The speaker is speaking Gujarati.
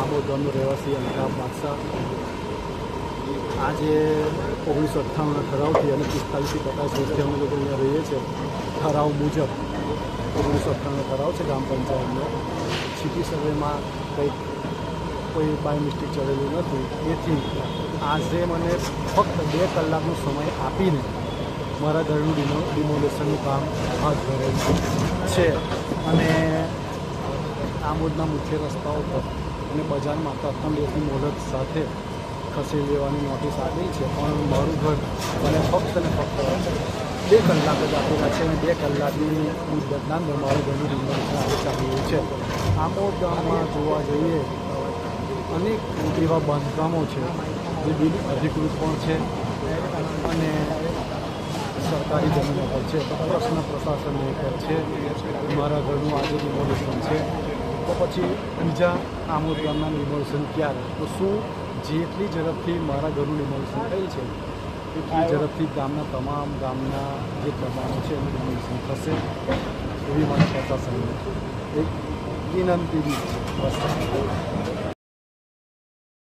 આંબોદ ગામનો રહેવાસી અમિતાભ બાદશાહ આજે 1998ના ઠરાવથી અને 45થી 50 વર્ષથી અમે લોકો અહીંયા રહીએ છીએ. ઠરાવ મુજબ 1998નો ઠરાવ છે ગ્રામ પંચાયતનો. સિટી સર્વેમાં કોઈ બાય મિસ્ટેક ચડેલું નથી. એથી આજે મને ફક્ત 2 કલાકનો સમય આપીને મારા ઘરનું ડિમોલેશનનું કામ હાથ ધરેલ છે. અને આમોદના મુખ્ય રસ્તાઓ પર અને બજારમાં 3 દિવસની મુહૂર્ત સાથે ખસેડી લેવાની નોટિસ આપી છે. પણ મારું ઘર મને ફક્ત ને ફક્ત 2 કલાક જ આપેલા છે અને 2 કલાકની મુદતના અંદર મારું ઘરનું ડિમોલેશન આજે ચાલી રહ્યું છે. આમોદ ગામમાં જોવા જઈએ અનેક એવા બાંધકામો છે જે બિન અધિકૃત પણ છે અને સરકારી જમીનો પર છે. તો પ્રશ્ન પ્રશાસનને પર છે મારા ઘરનું આજે ડિમોલેશન છે. તો પછી બીજા આમોદ ગામના ડિમોલેશન ક્યારે? તો શું જેટલી ઝડપથી મારા ઘરનું ડિમોલેશન થઈ છે એટલી ઝડપથી ગામના જે પ્રમાણો છે એનું ડિમોલેશન થશે એવી મને પ્રશાસનને એક વિનંતી બી છે.